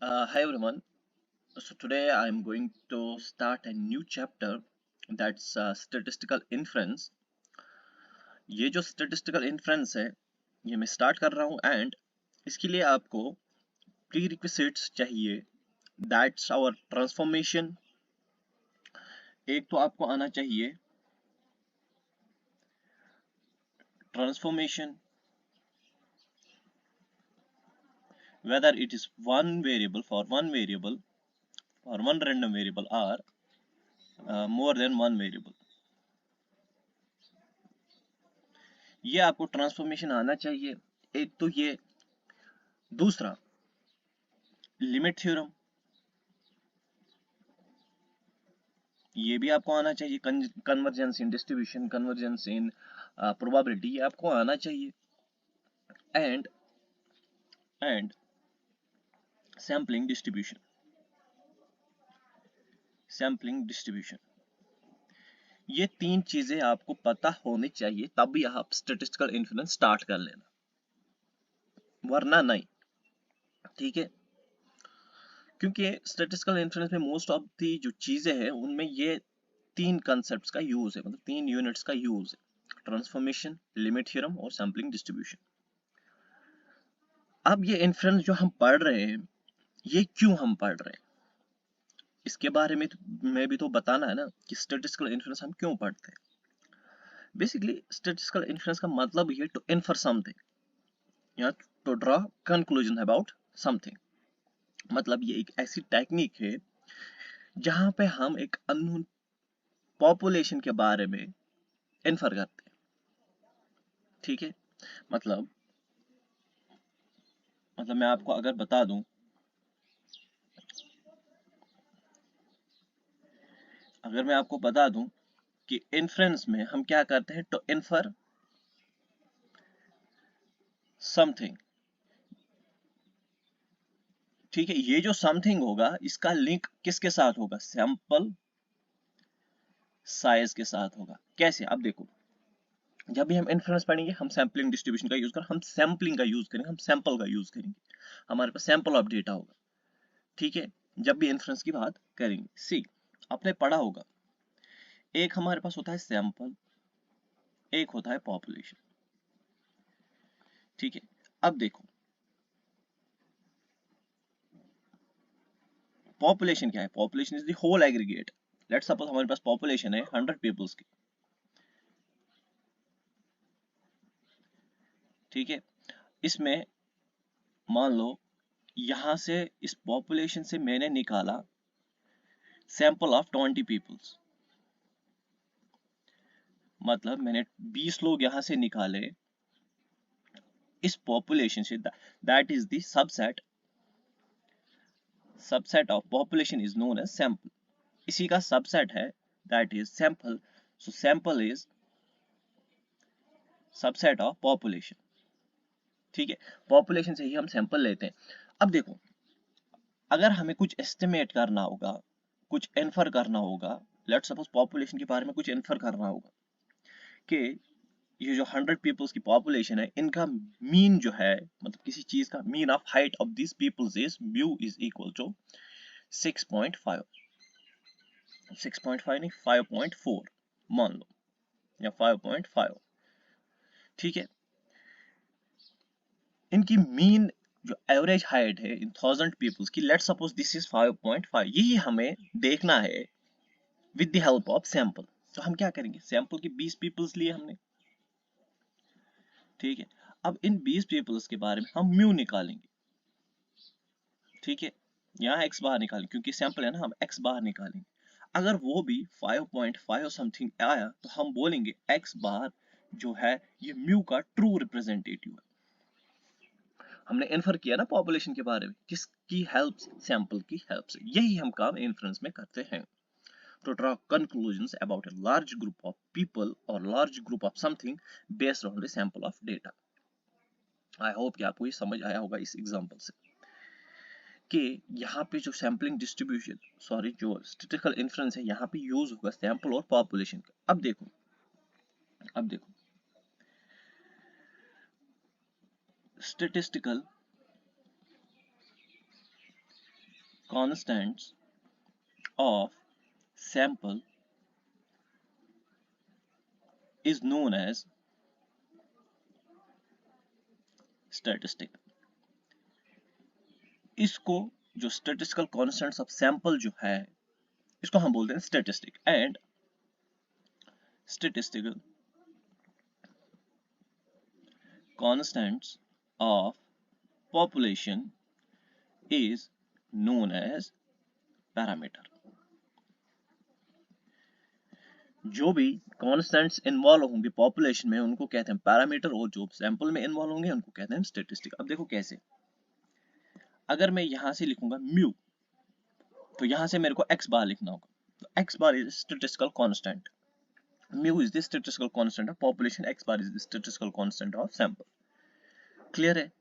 Hi everyone. So today I'm going to start a new chapter that's statistical inference. ये जो statistical inference है ये मैं start कर रहा हूँ and इसके लिए आपको prerequisites चाहिए. That's our transformation. एक तो आपको आना चाहिए transformation, whether it is one variable for one variable or one random variable or more than one variable. ये आपको ट्रांसफॉर्मेशन आना चाहिए. एक तो ये, दूसरा लिमिट थ्योरम, ये भी आपको आना चाहिए. कन्वर्जेंस इन डिस्ट्रीब्यूशन, कन्वर्जेंस इन प्रोबेबिलिटी, ये आपको आना चाहिए. And and sampling distribution, sampling distribution, ये तीन चीजें आपको पता होनी चाहिए, तभी आप स्टैटिस्टिकल इन्फ्लुएंस स्टार्ट कर लेना, वरना नहीं. ठीक है, क्योंकि स्टैटिस्टिकल इन्फ्लुएंस में मोस्ट ऑफ दी जो चीजें हैं उनमें ये तीन कंसेप्ट्स का यूज है, मतलब तीन यूनिट्स का यूज है: ट्रांसफॉर्मेशन, लिमिट थ्योरम और सैम्पलिंग डिस्ट्रीब्यूशन. अब ये इन्फ्लुएंस जो हम पढ़ रहे हैं, ये क्यों हम पढ़ रहे हैं, इसके बारे में भी तो बताना है ना कि स्टैटिस्टिकल इन्फ्लुएंस हम क्यों पढ़ते हैं. बेसिकली स्टैटिस्टिकल इन्फ्लुएंस का मतलब ये टू इन्फर समथिंग या to draw conclusion about something. मतलब ये एक ऐसी टेक्निक है जहां पे हम एक अननोन पॉपुलेशन के बारे में इन्फर करते हैं. ठीक है, मतलब मैं आपको अगर बता दूं, कि इन्फ्रेंस में हम क्या करते हैं, टू इन्फर समथिंग. ठीक है, ये जो समथिंग होगा इसका लिंक किसके साथ होगा, सैंपल साइज के साथ होगा. कैसे, अब देखो, जब भी हम इन्फ्रेंस पढ़ेंगे हम सैम्पलिंग डिस्ट्रीब्यूशन का यूज करेंगे, हम सैम्पलिंग का यूज करेंगे, हम सैंपल का यूज करेंगे, हमारे पास सैंपल ऑफ डेटा होगा. ठीक है, जब भी इन्फ्रेंस की बात करेंगे. सी, आपने पढ़ा होगा, एक हमारे पास होता है सैंपल, एक होता है पॉपुलेशन. ठीक है, अब देखो पॉपुलेशन क्या है. Population is the whole aggregate. Let's suppose हमारे पास पॉपुलेशन है 100 पीपल्स की. ठीक है, इसमें मान लो यहां से इस पॉपुलेशन से मैंने निकाला सैंपल ऑफ 20 पीपल्स, मतलब मैंने 20 लोग यहां से निकाले इस पॉपुलेशन से. That is the subset. Subset of population is known as sample. इसी का सबसेट है, that is sample. So sample is subset of population. ठीक है, पॉपुलेशन से ही हम सैंपल लेते हैं. अब देखो, अगर हमें कुछ एस्टिमेट करना होगा, कुछ इन्फर करना होगा, लेट्स सपोज पॉपुलेशन के बारे में कुछ इन्फर करना होगा कि ये जो 100 पीपल्स की पॉपुलेशन है, इनका मीन जो है, मतलब किसी चीज का mean of height of this peoples is mu is equal to 6.5. 6.5 नहीं, 5.4 मान लो, या 5.5. ठीक है, इनकी मीन जो एवरेज हाइट है इन 1000 पीपल्स की, लेट्स सपोज दिस इज 5.5. यही हमें देखना है with the help of sample. तो हम क्या करेंगे, सैंपल की 20 पीपल्स लिए हमने. ठीक है, अब इन 20 पीपल्स के बारे में हम म्यू निकालेंगे. ठीक है, यहाँ एक्स बार निकालेंगे क्योंकि सैंपल है ना, हम एक्स बार निकालेंगे. अगर वो भी 5.5 समथिंग आया तो हम बोलेंगे एक्स बार जो है ये म्यू का ट्रू रिप्रेजेंटेटिव है. हमने इन्फर किया ना पॉपुलेशन के बारे में, किसकी हेल्प, सैंपल की हेल्प से. यही हम काम इन्फ्रेंस में करते हैं, to draw conclusions about a large group of people or large group of something based on the sample of data. I hope कि आपको ये समझ आया होगा इस एग्जांपल से कि यहाँ पे जो सैम्पलिंग डिस्ट्रीब्यूशन, सॉरी जो स्टैटिस्टिकल इन्फ्रेंस है, यहाँ पे यूज होगा सैंपल और पॉपुलेशन का. अब देखो, statistical constants of sample is known as statistic. इसको जो statistical constants of sample जो है इसको हम बोलते हैं statistic. And statistical constants of population is known as parameter. जो भी कॉन्स्टेंट्स इन्वॉल्व होंगे पॉपुलेशन में उनको कहते हैं पैरामीटर, और जो सैंपल में इन्वॉल्व होंगे उनको कहते हैं स्टेटिस्टिक. अब देखो कैसे, अगर मैं यहां से लिखूंगा म्यू तो यहां से मेरे को x बार लिखना होगा. तो x bar is statistical constant, mu is the statistical constant of population, x bar is the statistical constant of sample. Clear है?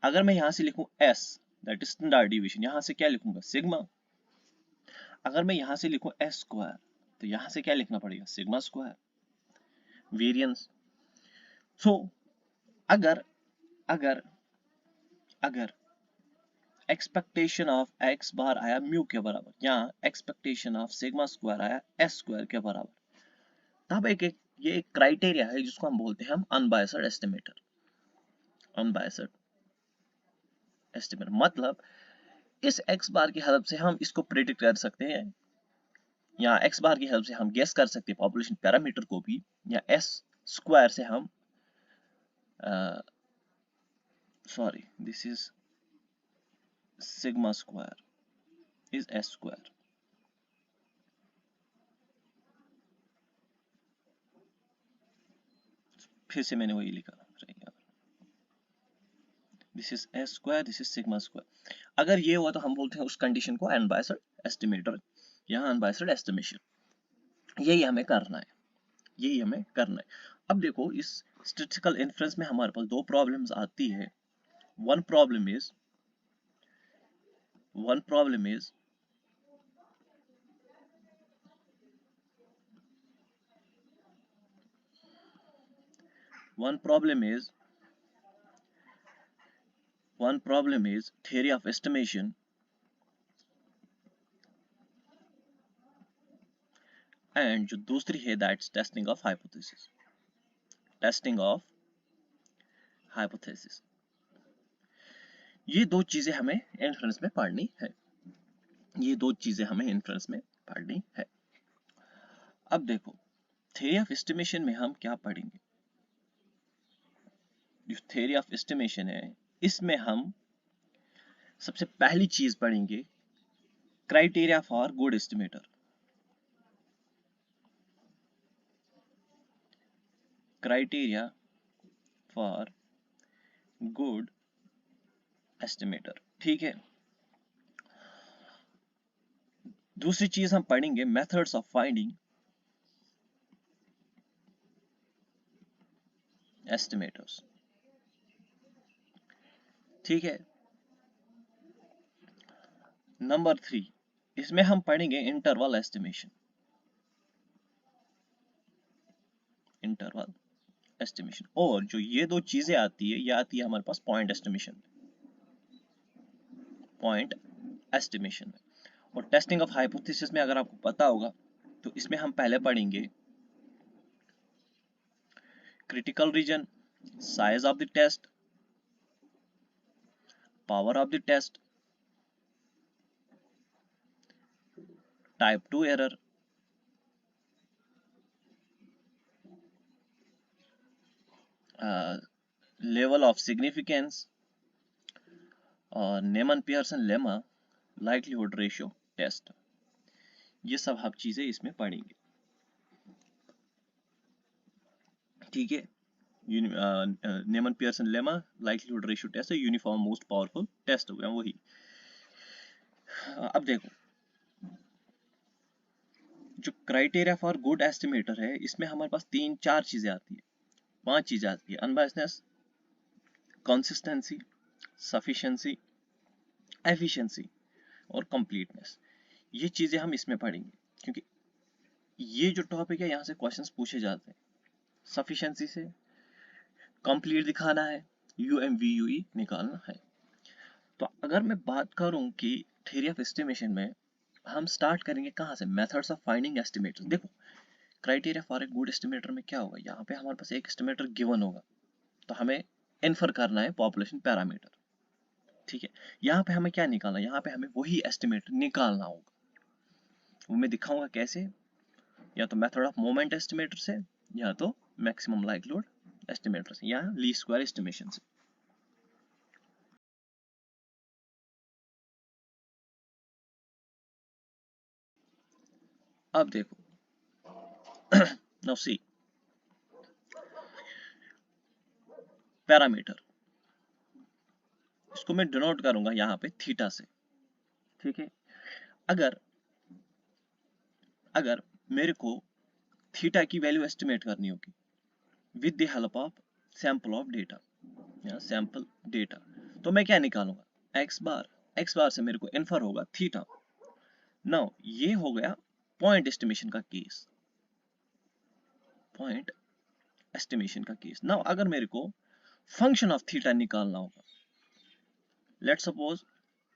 अगर मैं यहां से लिखूं s that is standard division, यहां से क्या लिखूंगा सिग्मा. अगर मैं यहां से लिखूं s स्क्वायर तो यहां से क्या लिखना पड़ेगा सिग्मा स्क्वायर. वेरिएंस. सो अगर अगर अगर एक्सपेक्टेशन ऑफ x बार आया म्यू के बराबर, यहाँ एक्सपेक्टेशन ऑफ सिग्मा स्क्वायर आया s स्क्वायर के बराबर, तब ये एक क्राइटेरिया है जिसको हम बोलते हैं हम अनबायस्ड एस्टिमेटर. अनबायस्ड एस्टिमेटर मतलब इस x बार की हेल्प से हम इसको प्रेडिक्ट कर सकते हैं, या x बार की हेल्प से हम गेस कर सकते हैं पॉपुलेशन पैरामीटर को भी, या s स्क्वायर से हम sorry this is sigma square is s square. फिर से मैंने वही लिखा, this is s square, this is sigma square. अगर ये हुआ तो हम बोलते हैं उस कंडीशन को अनबायस्ड एस्टिमेटर, यहाँ अनबायस्ड एस्टिमेशन. यही हमें करना है, यही हमें करना है. अब देखो इस स्टैटिस्टिकल इन्फ्रेंस में हमारे पास दो प्रॉब्लम्स आती है. One problem is one problem is theory of estimation and जो दूसरी है that's testing of hypothesis. Testing of hypothesis. ये दो चीजें हमें इन्फ्रेंस में पढ़नी है, ये दो चीजें हमें इन्फ्रेंस में पढ़नी है. अब देखो थ्योरी ऑफ एस्टिमेशन में हम क्या पढ़ेंगे. जो थ्योरी ऑफ एस्टिमेशन है इसमें हम सबसे पहली चीज पढ़ेंगे criteria for good estimator. Criteria for good estimator, ठीक है. दूसरी चीज हम पढ़ेंगे मेथड्स ऑफ फाइंडिंग एस्टिमेटर्स, ठीक है. नंबर 3 इसमें हम पढ़ेंगे इंटरवल एस्टिमेशन. Interval estimation. और जो ये दो चीजें आती है, ये आती है हमारे पास पॉइंट एस्टिमेशन, पॉइंट एस्टिमेशन में. और टेस्टिंग ऑफ हाइपोथेसिस में अगर आपको पता होगा तो इसमें हम पहले पढ़ेंगे critical region, size of the test, power of the test, type 2 error, level of significance और Neyman Pearson lemma likelihood ratio test. ये सब हम चीजें इसमें पढ़ेंगे, ठीक है. Neyman Pearson lemma likelihood ratio test है, यूनिफॉर्म मोस्ट पावरफुल टेस्ट हो गया वही. अब देखो जो क्राइटेरिया फॉर गुड एस्टिमेटर है इसमें हमारे पास 3-4 चीजें आती है, 5 चीजें आती है. अनबायस्डनेस, कंसिस्टेंसी, सफिशिएंसी, एफिशिएंसी और कंप्लीटनेस. ये चीजें हम इसमें पढ़ेंगे क्योंकि ये जो टॉपिक है यहाँ से क्वेश्चंस पूछे जाते हैं. सफिशिएंसी से कंप्लीट दिखाना है, UMVUE निकालना है. तो अगर मैं बात करूं कि थ्योरी ऑफ एस्टिमेशन में हम स्टार्ट करेंगे कहाँ से, मेथड्स ऑफ फाइंडिंग एस्टिमेटर। देखो criteria for a good estimator में क्या होगा, यहाँ पे हमारे पास एक एस्टिमेटर गिवन होगा, तो हमें इन्फर करना है पॉपुलेशन पैरामीटर, ठीक है। यहाँ पे हमें क्या निकालना है, यहाँ पे हमें वही एस्टिमेटर निकालना होगा, वो मैं दिखाऊंगा कैसे, या तो मेथड ऑफ मोमेंट एस्टिमेटर से, या तो मैक्सिमम लाइक्लीहुड एस्टिमेटर से, या लीस्ट स्क्वायर एस्टिमेशन से। अब देखो नाउ सी पैरामीटर, इसको मैं डिनोट करूंगा यहाँ पे थीटा से, ठीक है। अगर अगर मेरे को थीटा की वैल्यू एस्टिमेट करनी होगी with the help of sample of data या सैंपल डेटा, तो मैं क्या निकालूंगा, एक्स बार से मेरे को इन्फर होगा थीटा। नाउ ये हो गया पॉइंट एस्टिमेशन का केस, पॉइंट एस्टिमेशन का केस। नाउ अगर मेरे को फंक्शन ऑफ थीटा निकालना होगा, लेट सपोज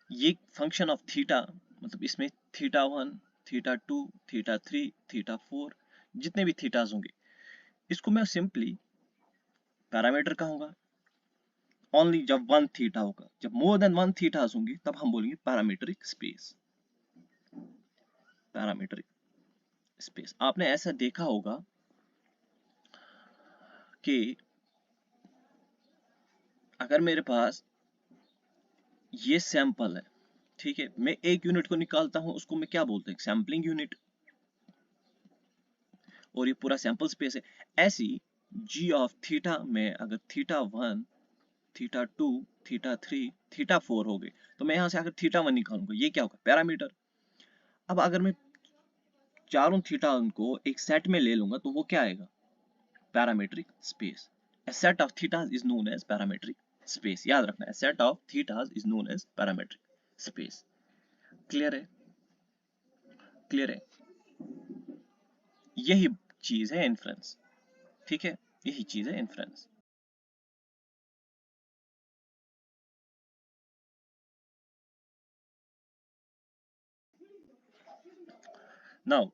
ये फंक्शन ऑफ थीटा, मतलब इसमें थीटा 1, थीटा 2, थीटा 3, थीटा 4, जितने भी थीटाज होंगे, इसको मैं सिंपली पैरामीटर कहूंगा ओनली जब 1 थीटा होगा। जब मोर देन 1 थीटाज होंगे तब हम बोलेंगे पैरामीट्रिक स्पेस, पैरामीट्रिक स्पेस। आपने ऐसा देखा होगा कि अगर मेरे पास ये सैंपल है, ठीक है, मैं एक यूनिट को निकालता हूं, उसको मैं क्या बोलते हैं, सैंपलिंग यूनिट, और ये पूरा सैंपल स्पेस है। ऐसी जी ऑफ थीटा में अगर थीटा 1, थीटा 2, थीटा 3, थीटा 4 हो गए, तो मैं यहां से अगर थीटा 1 निकालूंगा, ये क्या होगा, पैरामीटर। अब अगर मैं चारों थीटा को एक सेट में ले लूंगा तो वो क्या आएगा, parametric space. A set of thetas is known as parametric space, याद रखना है, set of thetas is known as parametric space। Clear है, क्लियर है, यही चीज है इन्फ्रेंस, ठीक है, यही चीज है इन्फ्रेंस। नाउ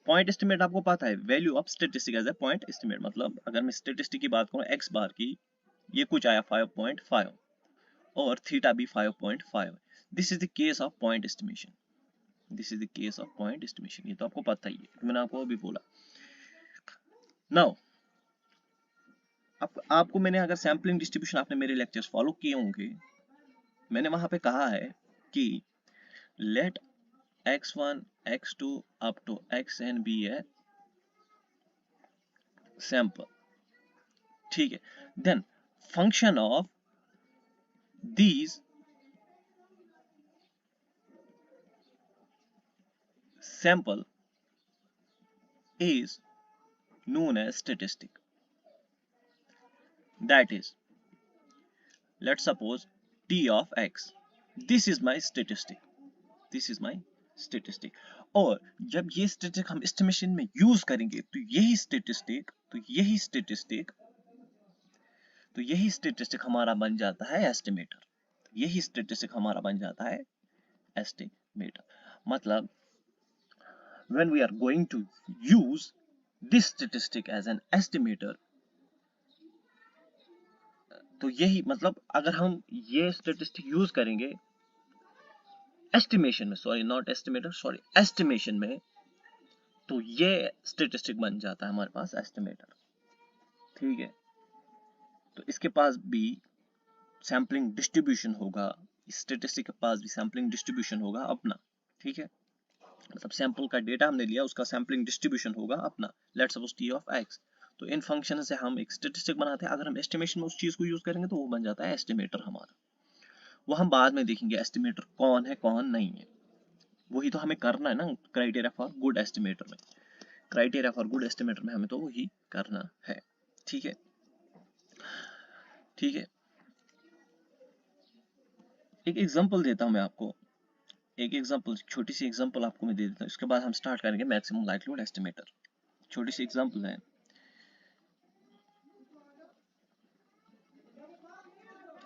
पॉइंट एस्टिमेट आपको पता है, value of statistic as a point estimate, मतलब अगर मैं स्टेटिस्टिक की बात करूं एक्स बार की, ये कुछ आया 5.5 और थीटा भी 5.5, this is the case of point estimation, this is the case of point estimation, ये तो आपको पता ही है, मैंने आपको अभी बोला। नाउ आपको मैंने अगर सैम्पलिंग डिस्ट्रीब्यूशन आपने मेरे लेक्चर्स फॉलो किए होंगे, मैंने वहां पे कहा है कि late x1 x2 up to xn be a sample, ठीक है, then function of these sample is known as statistic, that is, let's suppose t of x, this is my statistic, this is my statistic। और जब ये statistic हम estimation में use करेंगे तो यही स्टेटिस्टिक, तो यही स्टेटिस्टिक हमारा बन जाता है एस्टिमेटर, यही स्टेटिस्टिक हमारा बन जाता है एस्टिमेटर। मतलब when we are going to use this statistic as an estimator, तो यही मतलब अगर हम ये स्टेटिस्टिक यूज करेंगे एस्टिमेशन में, sorry not estimator, sorry estimation में, तो ये स्टेटिस्टिक बन जाता है हमारे पास एस्टिमेटर, ठीक है। तो इसके पास भी सैम्पलिंग डिस्ट्रीब्यूशन होगा, स्टेटिस्टिक के पास भी सैम्पलिंग डिस्ट्रीब्यूशन होगा अपना, ठीक है, मतलब सैंपल का डेटा हमने लिया, उसका सैम्पलिंग डिस्ट्रीब्यूशन होगा अपना, let's suppose T of x. तो इन फंक्शन से हम एक स्टेटिस्टिक बनाते हैं, अगर हम एस्टिमेशन में उस चीज को यूज करेंगे तो वो बन जाता है एस्टिमेटर हमारा। वो हम बाद में देखेंगे एस्टिमेटर कौन है कौन नहीं है, वही तो हमें करना है ना क्राइटेरिया फॉर गुड एस्टिमेटर में, क्राइटेरिया फॉर गुड एस्टिमेटर में हमें तो वही करना है, ठीक है, ठीक है। एक एग्जांपल देता हूं मैं आपको, एक एग्जांपल, छोटी सी एग्जांपल आपको मैं दे देता हूं, इसके बाद हम स्टार्ट करेंगे मैक्सिमम लाइक्लीहुड एस्टिमेटर। छोटी सी एग्जांपल है,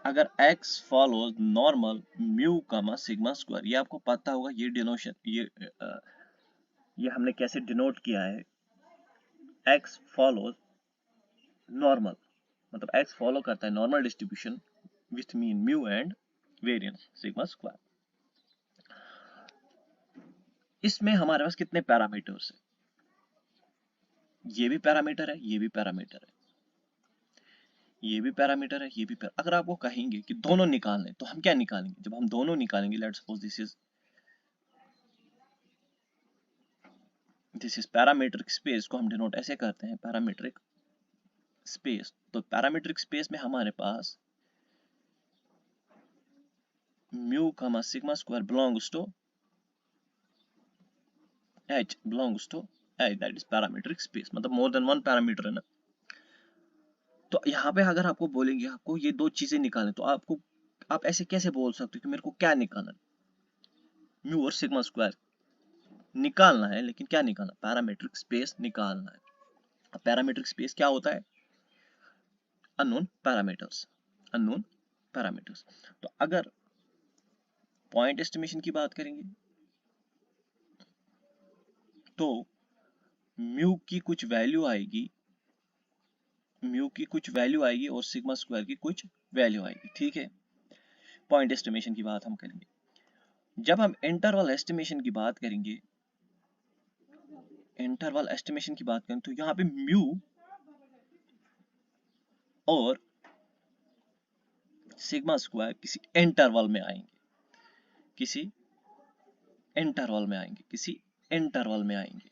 अगर x follows normal mu comma sigma square, ये आपको पता होगा, ये डिनोशन ये हमने कैसे डिनोट किया है, x फॉलोज नॉर्मल, मतलब x फॉलो करता है normal distribution with mean mu and variance sigma square. इसमें हमारे पास कितने पैरामीटर्स है, ये भी पैरामीटर है, ये भी पैरामीटर है, ये भी पैरामीटर है, ये भी अगर आपको कहेंगे कि दोनों निकालने तो हम क्या निकालेंगे, जब हम दोनों निकालेंगे, let's suppose this is parametric space को हम डिनोट ऐसे करते हैं, पैरामीट्रिक स्पेस। तो पैरामीट्रिक स्पेस में हमारे पास mu comma sigma square belongs to h belongs to h, that is parametric space, मतलब मोर देन वन पैरामीटर है ना। तो यहाँ पे अगर आपको बोलेंगे आपको ये दो चीजें निकालें, तो आप ऐसे कैसे बोल सकते हो कि मेरे को क्या निकालना है, म्यू और सिग्मा स्क्वायर निकालना है, लेकिन क्या निकालना, पैरामीट्रिक स्पेस निकालना है। पैरामीट्रिक स्पेस क्या होता है, अननोन पैरामीटर्स, अननोन पैरामीटर्स। तो अगर पॉइंट एस्टिमेशन की बात करेंगे तो म्यू की कुछ वैल्यू आएगी, म्यू की कुछ वैल्यू आएगी और सिग्मा स्क्वायर की कुछ वैल्यू आएगी, ठीक है। पॉइंट एस्टिमेशन की बात हम करेंगे। जब हम इंटरवल एस्टिमेशन की बात करेंगे, इंटरवल एस्टिमेशन की बात करें तो यहाँ पे म्यू और सिग्मा स्क्वायर किसी इंटरवल में आएंगे, किसी इंटरवल में आएंगे, किसी इंटरवल में आएंगे।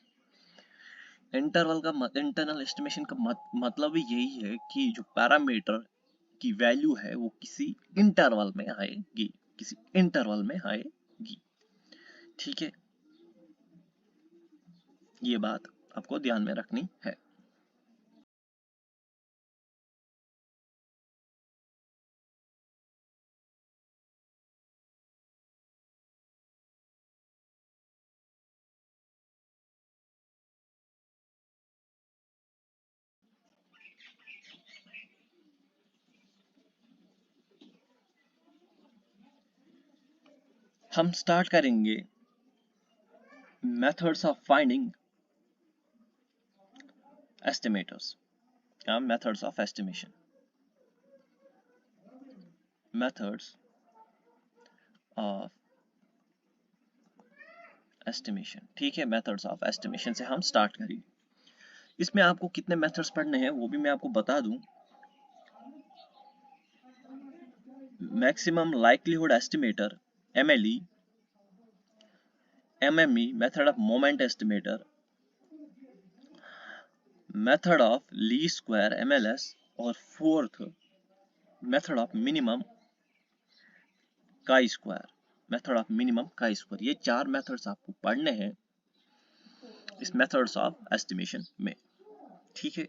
इंटरवल का इंटरनल एस्टिमेशन का मतलब ही यही है कि जो पैरामीटर की वैल्यू है वो किसी इंटरवल में आएगी, किसी इंटरवल में आएगी, ठीक है। ये बात आपको ध्यान में रखनी है। हम स्टार्ट करेंगे मेथड्स ऑफ फाइंडिंग एस्टिमेटर्स, या methods of estimation, methods of estimation, ठीक है। मेथड्स ऑफ एस्टिमेशन से हम स्टार्ट करेंगे। इसमें आपको कितने मेथड्स पढ़ने हैं वो भी मैं आपको बता दूं। Maximum likelihood estimator MLE, MME method of moment estimator, method of least square MLS, और fourth method of minimum chi square, method of minimum chi square. ये चार मेथड्स आपको पढ़ने हैं इस मेथड्स ऑफ एस्टिमेशन में, ठीक है।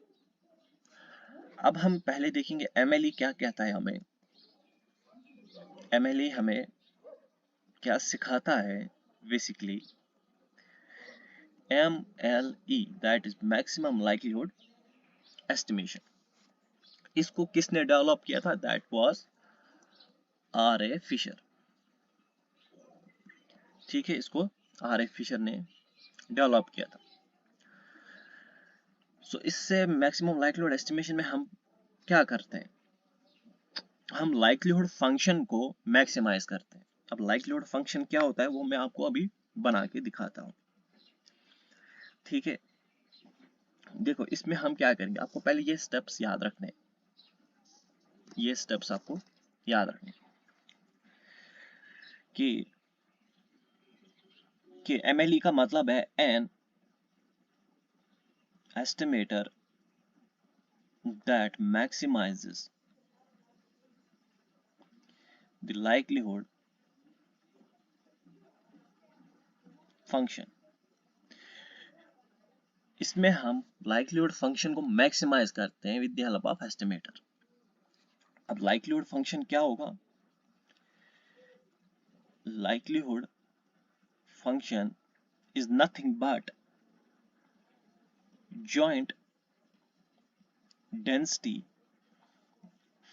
अब हम पहले देखेंगे MLE क्या कहता है हमें। MLE हमें क्या सिखाता है, basically MLE that is maximum likelihood estimation, इसको किसने डेवलप किया था, दैट वाज R.A. फिशर, ठीक है। इसको R.A. फिशर ने डेवलप किया था। सो इससे मैक्सिमम लाइक्लीहुड एस्टिमेशन में हम क्या करते हैं, हम लाइक्लीहुड फंक्शन को मैक्सिमाइज करते हैं। अब लाइक्लीहुड फंक्शन क्या होता है वो मैं आपको अभी बना के दिखाता हूं, ठीक है। देखो इसमें हम क्या करेंगे, आपको पहले ये स्टेप्स याद रखने हैं, ये स्टेप्स आपको याद रखने कि MLE का मतलब है N estimator that maximizes the likelihood function। इसमें हम likelihood function को maximize करते हैं with the help of estimator। अब likelihood function क्या होगा, likelihood function is nothing but joint density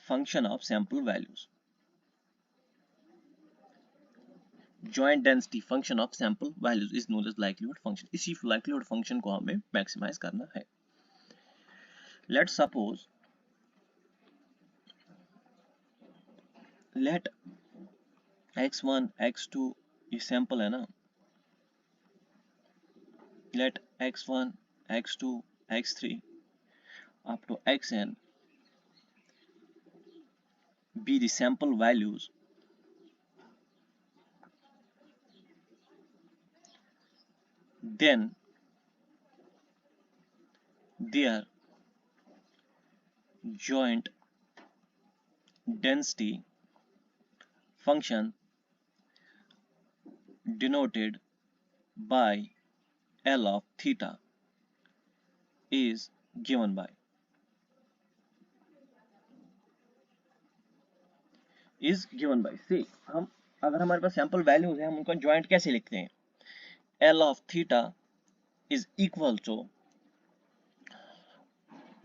function of sample values। Joint density function of sample values is known as likelihood function. इसी likelihood function को हमें maximise करना है। Let suppose let x1 x2 ये sample है ना, late x1 x2 x3 up to xn be the sample values, then their joint density function denoted by L of theta is given by से हम अगर हमारे पास sample values है हम उनका जॉइंट कैसे लिखते हैं? L of theta is equal to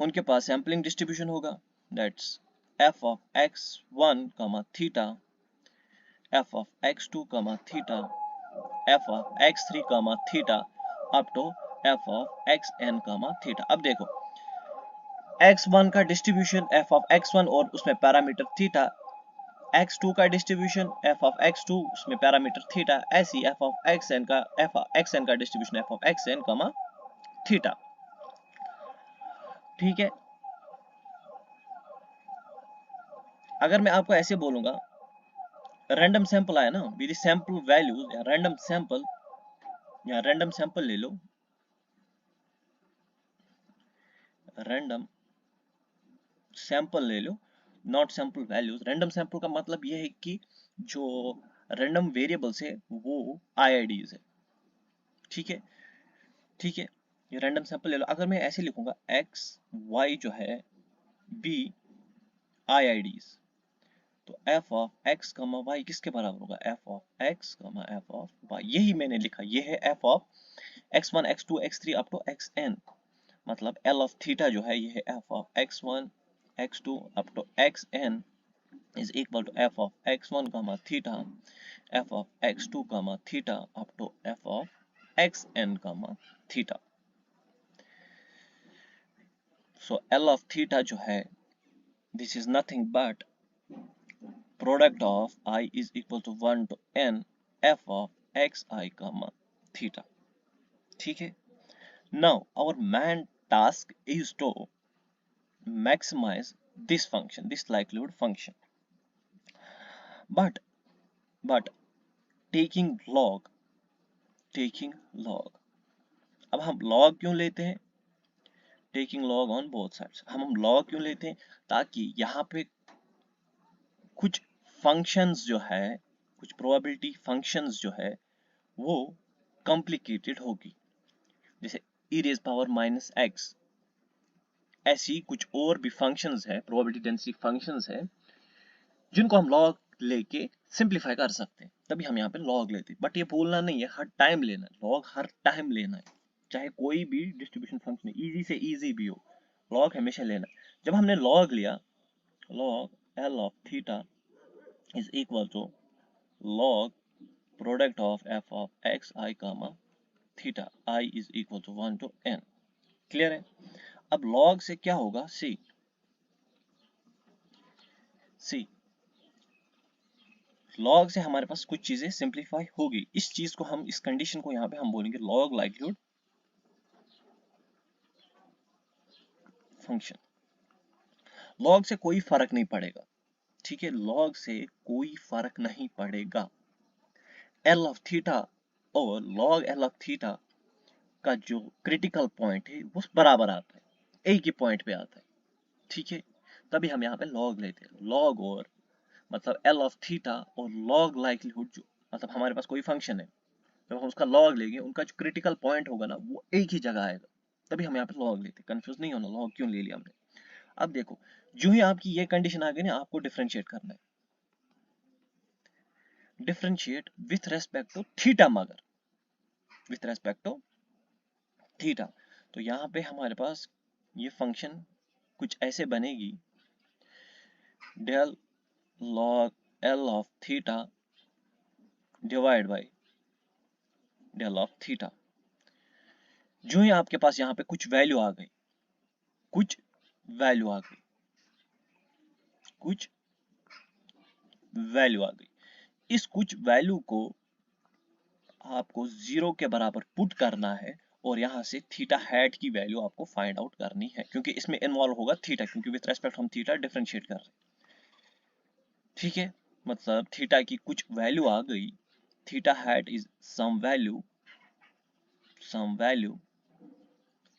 उनके पास सैम्पलिंग डिस्ट्रीब्यूशन होगा, that's f of x1 theta, f of x2 theta, f of x3 theta up to f of xn theta. अब देखो x1 का डिस्ट्रीब्यूशन f of x1 और उसमें parameter theta, x2 का distribution f of x2 उसमें parameter theta, ऐसी f of xn का distribution f of xn theta. ठीक है, अगर मैं आपको ऐसे बोलूंगा रैंडम सैंपल आया ना, विद सैंपल वैल्यूज या रैंडम सैंपल ले लो, रैंडम सैंपल ले लो, not sample values. Random sample का मतलब यह है कि जो रैंडम वेरिएबल्स है वो आईआईडीज है। ठीक है, ठीक है, ये रैंडम सैंपल ले लो। अगर मैं ऐसे लिखूंगा एक्स वाई जो है बी आईआईडीज, तो f ऑफ x, y किसके बराबर होगा? f of x, f of y। यही मैंने लिखा, ये है f of x1 x2 x3 up to xn, मतलब l ऑफ थीटा जो है ये है f of x1 x2 up to xn is equal to f of x1 theta, f of x2 theta up to f of xn theta. So l of theta जो है this is nothing but product of I is equal to 1 to n f of xi theta. ठीक है, now our main task is to maximize this function, this likelihood function, but taking log, अब हम log क्यों लेते हैं? taking log on both sides, हम log क्यों लेते हैं? ताकि यहाँ पे कुछ फंक्शंस जो है, कुछ प्रोबेबिलिटी फंक्शंस जो है वो कॉम्प्लिकेटेड होगी, जैसे e raise power minus X, ऐसी कुछ और भी फंक्शंस है, प्रोबेबिलिटी डेंसिटी फंक्शंस है जिनको हम लॉग लेके सिंप्लीफाई कर सकते हैं, तभी हम यहाँ पे लॉग लेते हैं। बट ये भूलना नहीं है, हर टाइम लेना है लॉग, हर टाइम लेना है, चाहे कोई भी डिस्ट्रीब्यूशन फंक्शन इजी से इजी भी हो, लॉग हमेशा लेना है। जब हमने लॉग लिया, log L of theta is equal to log product of f of xi theta, I is equal to 1 to n। Clear है? अब log से क्या होगा? सी log से हमारे पास कुछ चीजें सिंप्लीफाई होगी। इस चीज को हम, इस कंडीशन को यहाँ पे हम बोलेंगे log likelihood फंक्शन। log से कोई फर्क नहीं पड़ेगा, ठीक है, log से कोई फर्क नहीं पड़ेगा। L ऑफ थीटा और log L ऑफ थीटा का जो क्रिटिकल पॉइंट है वो बराबर आता है, एक ही पॉइंट पे आता है। ठीक है, तभी हम यहाँ पे log लेते हैं। log और मतलब L ऑफ थीटा और log लाइक्लीहुड, जो मतलब हमारे पास कोई फंक्शन है, जब हम उसका log लेंगे उनका जो क्रिटिकल पॉइंट होगा ना वो एक ही जगह आएगा, तभी हम यहाँ पे log लेते हैं। कंफ्यूज नहीं होना log क्यों ले लिया हमने। अब देखो, जो ही आपकी ये कंडीशन आ गई ना, आपको डिफरेंशिएट करना है, differentiate with respect to theta, मगर विथ रेस्पेक्ट टू थीटा। तो यहाँ पे हमारे पास ये फंक्शन कुछ ऐसे बनेगी, del log L of theta divide by del of theta. जो ही आपके पास यहाँ पे कुछ वैल्यू आ गई, कुछ वैल्यू आ गई, कुछ वैल्यू आ गई, इस कुछ वैल्यू को आपको 0 के बराबर पुट करना है और यहां से थीटा हैट की वैल्यू आपको फाइंड आउट करनी है, क्योंकि इसमें इन्वॉल्व होगा थीटा, क्योंकि विद रेस्पेक्ट हम थीटा डिफरेंशिएट कर रहे हैं। ठीक है, मतलब थीटा की कुछ वैल्यू आ गई, theta hat is some value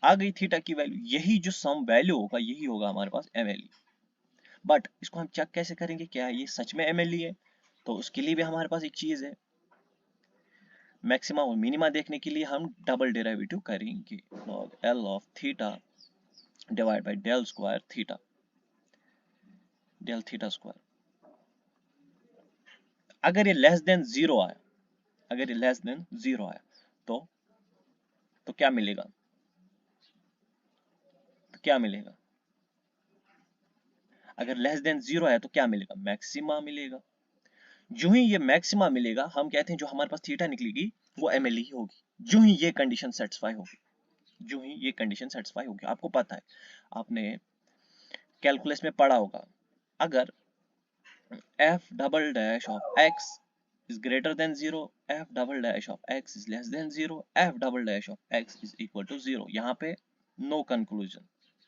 आ गई, थीटा की वैल्यू, यही जो सम वैल्यू होगा यही होगा हमारे पास एमएलई। बट इसको हम चेक कैसे करेंगे क्या ये सच में एमएलई है? तो उसके लिए भी हमारे पास एक चीज है, मैक्सिमा और मिनिमा देखने के लिए हम डबल डेरिवेटिव करेंगे, log L of theta divide by del square theta, del theta square. अगर ये लेस देन 0 आया, अगर ये लेस देन 0 आया तो क्या मिलेगा? तो क्या मिलेगा? अगर लेस देन 0 आया तो क्या मिलेगा? मैक्सिमा मिलेगा। जो ही ये मैक्सिमा मिलेगा, हम कहते हैं जो हमारे पास थीटा निकलेगी वो एमएलई ही होगी, जो ही ये कंडीशन सेटिस्फाई होगी, जो ही ये कंडीशन सेटिस्फाई होगी। आपको पता है, आपने कैलकुलस में पढ़ा होगा, अगर f double dash of x is greater than 0, f double dash of x is less than 0, f double dash of x is equal to 0, यहाँ पे no conclusion,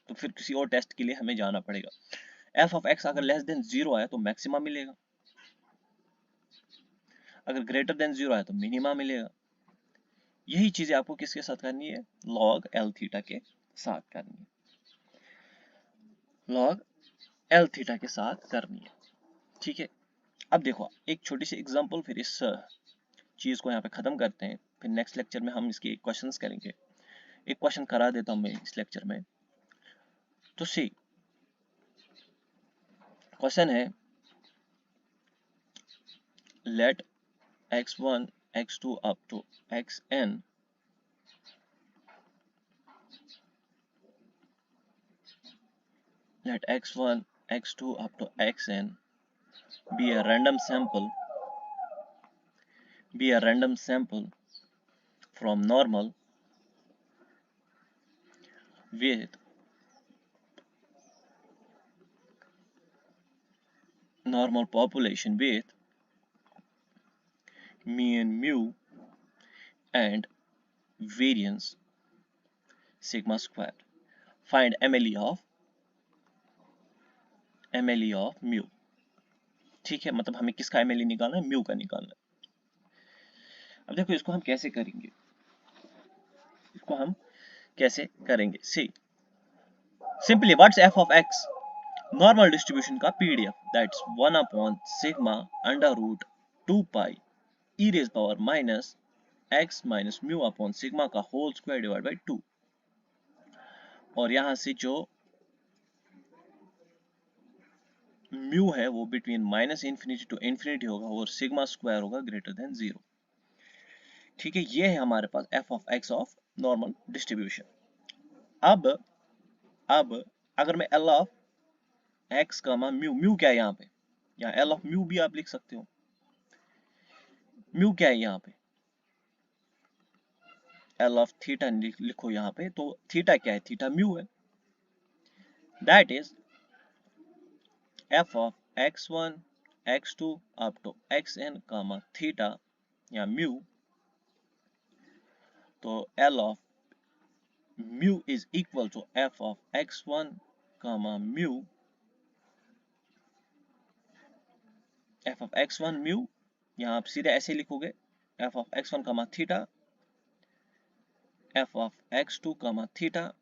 तो फिर किसी और टेस्ट के लिए हमें जाना पड़ेगा। f of x अगर less than 0 आया तो मैक्सिमा मिलेगा, अगर ग्रेटर देन 0 आया तो मिनिमा मिलेगा। यही चीजें आपको किसके साथ करनी है? log l थीटा के साथ करनी है, log l थीटा के साथ करनी है। ठीक है, अब देखो एक छोटी सी एग्जांपल, फिर इस चीज को यहाँ पे खत्म करते हैं, फिर नेक्स्ट लेक्चर में हम इसके क्वेश्चंस करेंगे। एक क्वेश्चन करा देता हूँ मैं इस लेक्चर में। तो सी क्वेश्चन है, late x1 x2 up to xn let x1 x2 up to xn be a random sample from normal with normal population with mean mu and variance sigma square. Find MLE of mu। ठीक है, मतलब हमें किसका MLE निकालना है? Mu का निकालना है। अब देखो इसको हम कैसे करेंगे, इसको हम कैसे करेंगे? See simply what's f of x? Normal distribution का PDF, that's 1 upon sigma under root 2 pi e raise power minus x minus mu upon sigma का होल स्क्वायर डिवाइड बाई 2। और यहां से जो म्यू है वो between minus infinity to infinity होगा और सिग्मा स्क्वायर होगा ग्रेटर देन 0। ठीक है, ये है हमारे पास f of x of normal distribution. अब अगर मैं L ऑफ x का म्यू, म्यू क्या है यहाँ पे? यहाँ L ऑफ म्यू भी आप लिख सकते हो। म्यू क्या है यहाँ पे? L ऑफ थीटा लिखो यहाँ पे, तो थीटा क्या है? थीटा म्यू है, that is f of x1 x2 up to xn comma theta या म्यू, तो L of mu is equal to f of x1 comma mu, f of x1 mu, यहाँ आप सीधे ऐसे लिखोगे f of x1 comma theta, f of x2 comma theta,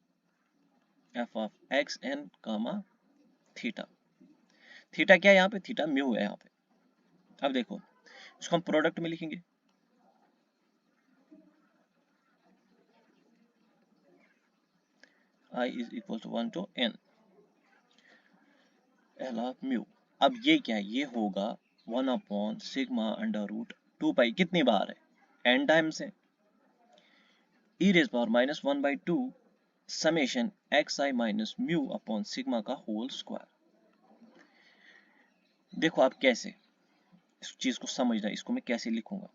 f of xn comma theta. Theta क्या है यहाँ पे? Theta mu है यहाँ पे। अब देखो इसको हम प्रोडक्ट में लिखेंगे, I is equal to 1 to n L of mu. अब ये क्या है? ये होगा 1 upon sigma under root 2 pi, कितनी बार है? n टाइम्स है, e raise power minus 1 by 2 summation xi minus mu upon sigma का होल स्क्वायर। देखो आप कैसे इस चीज को समझना, इसको मैं कैसे लिखूंगा।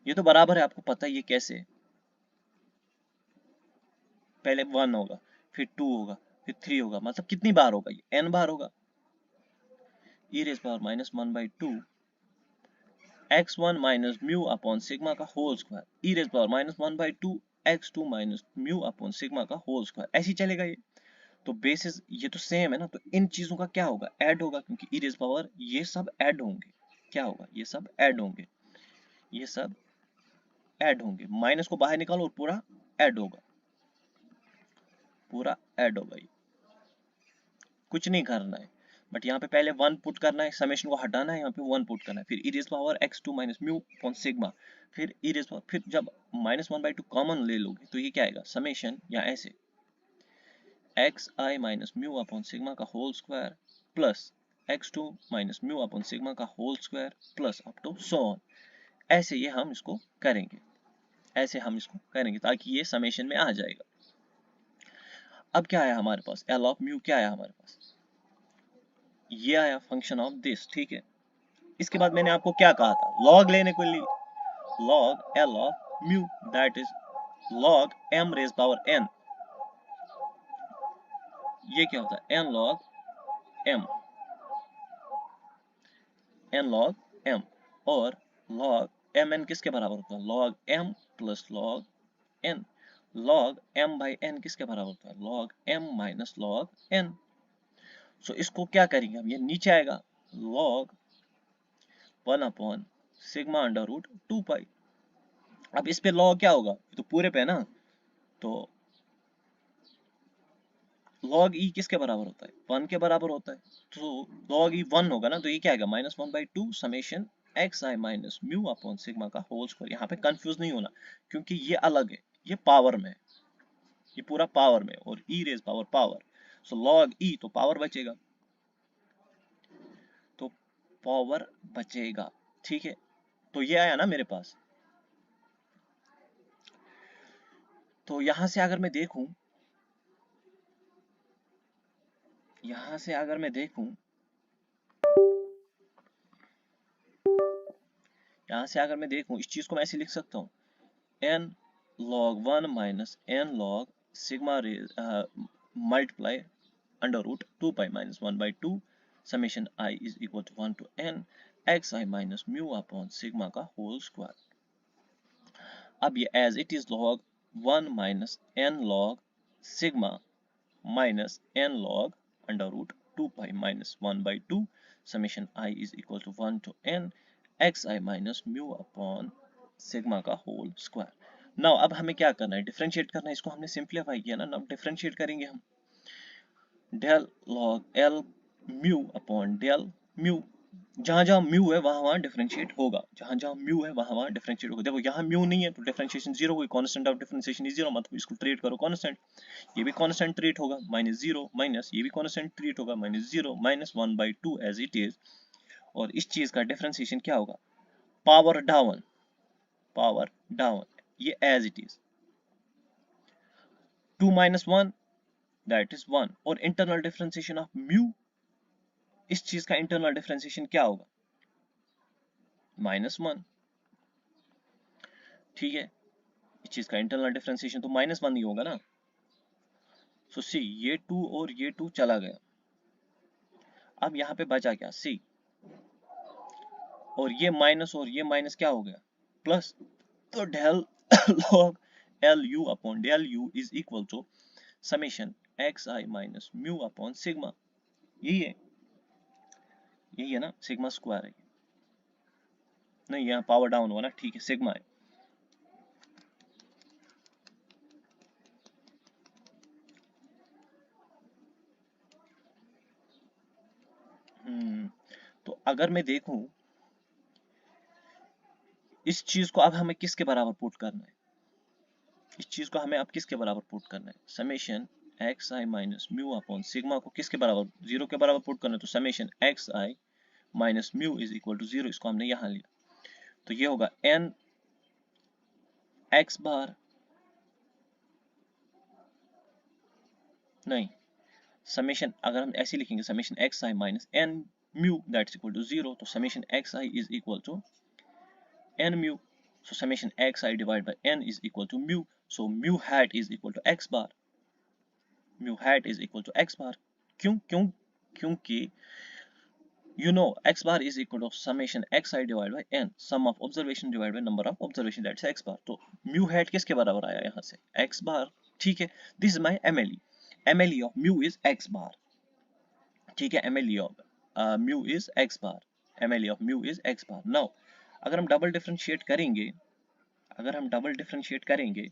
ये तो बराबर है, आपको पता है ये कैसे है। पहले 1 होगा, फिर 2 होगा, फिर 3 होगा, मतलब कितनी बार होगा, ये n बार होगा। e raise power minus 1/2 x1 minus mu upon sigma का whole square, e raise power minus 1/2 x2 minus mu upon sigma का होल स्क्वायर, ऐसे ही चलेगा ये। तो बेसिस ये तो सेम है ना, तो इन चीजों का क्या होगा, ऐड होगा, क्योंकि e रेज पावर ये सब ऐड होंगे। क्या होगा, ये सब ऐड होंगे, ये सब ऐड होंगे। माइनस को बाहर निकालो और पूरा ऐड होगा, पूरा ऐड होगा। ये कुछ नहीं करना है, बट यहाँ पे पहले 1 पुट करना है, समेशन को हटाना है, यहाँ पे 1 पुट करना है, फिर e raise power x2 minus mu upon sigma, फिर e रेज पावर, फिर जब माइनस 1/2 कॉमन ले लोगे तो ये क्या आएगा, समेशन, या ऐसे xi minus mu upon sigma का whole square plus x2 minus mu upon sigma का whole square plus up to so on. ऐसे ये हम इसको करेंगे, ऐसे हम इसको करेंगे ताकि ये समेशन में आ जाएगा। अब क्या आया हमारे पास, एल ऑफ म्यू क्या आया हमारे पास, ये आया फंक्शन ऑफ दिस, ठीक है। इसके बाद मैंने आपको क्या कहा था, लॉग लेने के लिए, log L of mu that is log m raise power n। ये क्या होता है, n log m, n log m, और log mn किसके बराबर होता है, log m plus log n। log m by n किसके बराबर होता है, log m minus log n। So इसको क्या करेंगे हम, ये नीचे आएगा, log 1 upon sigma under root 2 pi. अब इस पे log क्या होगा, तो पूरे पे है ना, तो log e किसके बराबर होता है, 1 के बराबर होता है, तो log e 1 होगा ना, तो ये क्या आएगा, माइनस 1/2 समेशन एक्स आई माइनस म्यू अपॉन सिग्मा का होल स्क्वायर। यहाँ पे कंफ्यूज नहीं होना, क्योंकि ये अलग है, ये पावर में है, ये पूरा पावर में, और e रेज पावर पावर, सो log e तो पावर बचेगा, तो पावर बचेगा, ठीक है। तो ये आया ना मेरे पास। तो यहां से अगर मैं देखूं, यहां से अगर मैं देखूं, यहां से अगर मैं देखूं, इस चीज को मैं ऐसे लिख सकता हूं, n log 1 minus n log sigma multiply under root 2 pi minus 1/2 summation I is equal to 1 to n xi minus mu upon sigma का whole square। अब ये as it is log 1 minus n log sigma minus n log under root 2 pi minus 1/2 summation I is equal to 1 to n xi minus mu upon sigma का whole square. Now अब हमें क्या करना है, differentiate करना है, इसको हमने सिंप्लीफाई किया ना, नाउ डिफरेंशिएट करेंगे हम, del log L mu upon del mu, जहां जहां म्यू है वहां वहां डिफरेंशिएट होगा, जहां जहां म्यू है वहां वहां डिफरेंशिएट होगा। देखो यहाँ म्यू नहीं है तो डिफरेंशिएशन जीरो हुई, constant of differentiation is zero, मतलब इसको ट्रीट करो कांस्टेंट, ये भी कांस्टेंट ट्रीट होगा, माइनस जीरो माइनस, ये भी कांस्टेंट ट्रीट होगा, minus zero minus 1/2 as it is. और इस चीज का डिफरेंशिएशन क्या होगा, पावर डाउन, पावर डाउन, ये as it is 2 minus 1 that is 1, और इंटरनल डिफरेंशिएशन ऑफ म्यू, इस चीज का इंटरनल डिफरेंशिएशन क्या होगा, -1, ठीक है। इस चीज का इंटरनल डिफरेंशिएशन तो -1 ही होगा ना। सो सी, ये 2 और ये 2 चला गया, अब यहाँ पे बचा क्या, सी, और ये माइनस और ये माइनस क्या हो गया, प्लस, तो del log L you upon del u is equal to summation x I minus mu upon sigma, यही है, यही है ना, सिग्मा स्क्वायर है, नहीं यहाँ पावर डाउन हुआ ना, ठीक है, सिग्मा है। तो अगर मैं देखूं, इस चीज को अब हमें किसके बराबर पुट करना है, इस चीज को हमें अब किसके बराबर पुट करना है, समेशन एक्स आई माइनस म्यू अपॉन सिग्मा को किसके बराबर, जीरो के बराबर पुट करना है, तो summation x I minus mu is equal to zero, इसको हमने यहां लिया, तो ये होगा एन एक्स बार, नहीं, समेशन अगर हम ऐसे लिखेंगे, summation x I minus N mu that's equal to zero, तो summation x I is equal to N mu, So summation xi divided by n is equal to mu. So mu hat is equal to x bar. Mu hat is equal to x bar. क्यों क्यों क्योंकि you know x bar is equal to summation xi divided by n, sum of observation divided by number of observation, that's x bar. तो mu hat किसके बराबर आया यहाँ से, x bar. ठीक है, this is my MLE. MLE of mu is x bar. ठीक है, MLE of mu is x bar. MLE of mu is x bar. Now अगर हम डबल डिफरेंशिएट करेंगे,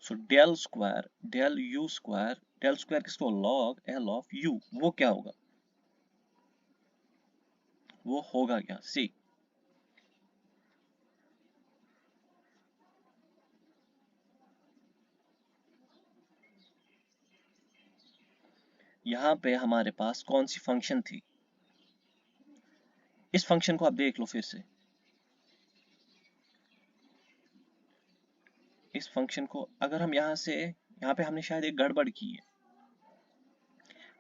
so del u square, del square किसको, log l of u, वो क्या होगा, वो होगा क्या, सी यहाँ पे हमारे पास कौन सी फंक्शन थी, इस फंक्शन को आप देख लो फिर से, इस फंक्शन को अगर हम यहाँ पे हमने शायद एक गड़बड़ की है।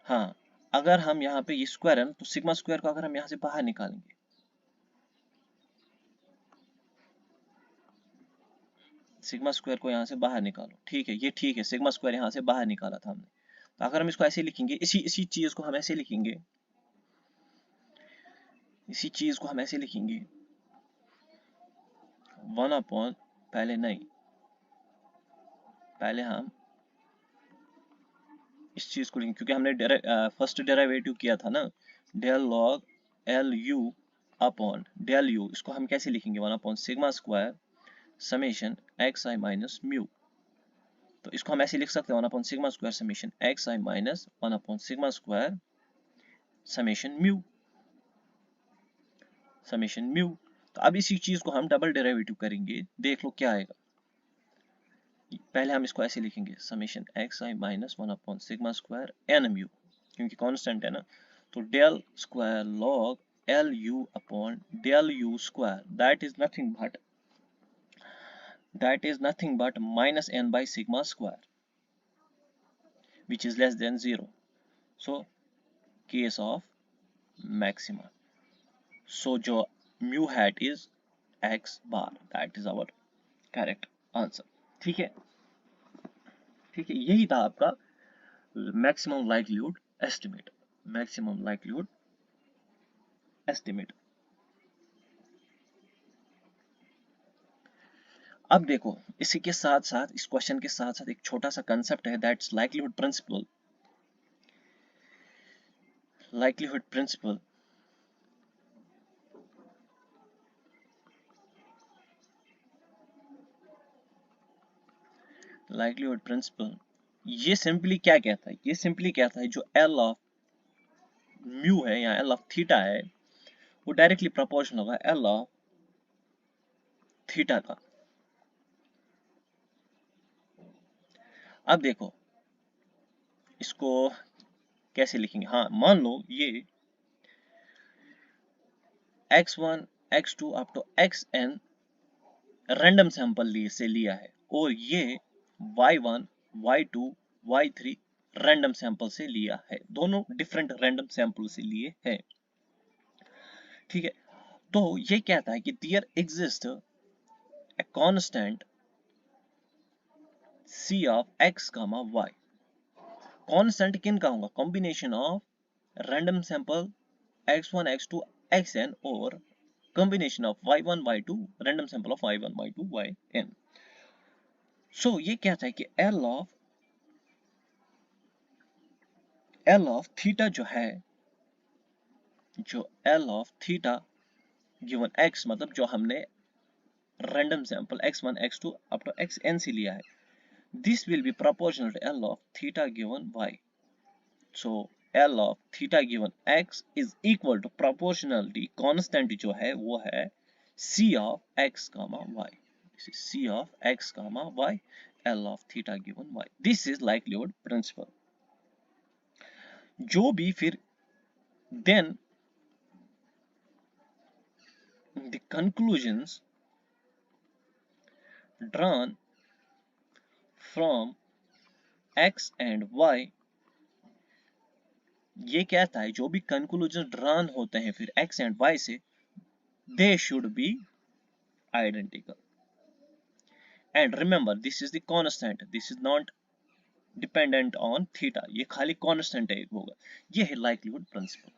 हाँ, अगर हम यहाँ पे ये स्क्वायर है ना, तो सिग्मा स्क्वायर को अगर हम यहाँ से बाहर निकालेंगे, सिग्मा स्क्वायर को यहाँ से बाहर निकालो, ठीक है, ये ठीक है, सिग्मा स्क्वायर यहाँ से बाहर निकाला था हमने। तो अगर हम इसको ऐसे लिखेंगे, इसी चीज को हम ऐसे लिखेंगे, वन अपॉन, पहले हम इस चीज को लिखेंगे, क्योंकि हमने फर्स्ट डेरिवेटिव किया था ना, del log L you upon del U, इसको हम कैसे लिखेंगे, one upon sigma square summation x आई माइनस म्यू। तो इसको हम ऐसे लिख सकते हैं, one upon sigma square summation x आई minus one upon sigma square summation mu. तो अब इसी चीज को हम डबल डेरिवेटिव करेंगे, देख लो क्या आएगा। पहले हम इसको ऐसे लिखेंगे, समेशन एक्स आई minus one upon sigma square N mu, क्योंकि कांस्टेंट है ना, तो del square log L you upon del U square, that is nothing but minus N by sigma square, which is less than 0. So case of maxima. So जो mu hat is x bar, that is our correct answer. ठीक है, यही था आपका maximum likelihood estimate. अब देखो, इसी के साथ साथ, इस क्वेश्चन के साथ साथ एक छोटा सा कंसेप्ट है, that's likelihood principle. Likelihood principle ये सिंपली क्या कहता है, जो एल ऑफ म्यू है या एल ऑफ थीटा है, वो डायरेक्टली प्रोपोर्शनल होगा एल ऑफ थीटा का। अब देखो इसको कैसे लिखेंगे, हाँ मान लो ये x1 x2 up to xn random sample से लिया है, और ये y1 y2 y3 random sample से लिया है, दोनों डिफरेंट रैंडम सैंपल से लिए हैं। ठीक है, तो ये कहता है कि there exist a constant c of x, y। Constant किन का होगा, combination of random sample x1 x2 xn और combination of y1 y2 random sample of y1 y2 yn। so ये कहता है कि L of theta जो है, L of theta given x, मतलब जो हमने random sample x1 x2 up to xn से लिया है, this will be proportional to L of theta given y। so L of theta given x is equal to proportionality constant जो है वो है c of x, y। This is c of x, y, L of theta given y. This is likelihood principle. जो भी फिर then the conclusions drawn from x and y, ये कहता है जो भी कंक्लूजन ड्रॉन होते हैं फिर x एंड y से, they should be identical. And remember, this is the constant, this is not dependent on theta, ये खाली constant है होगा. ये है likelihood principle.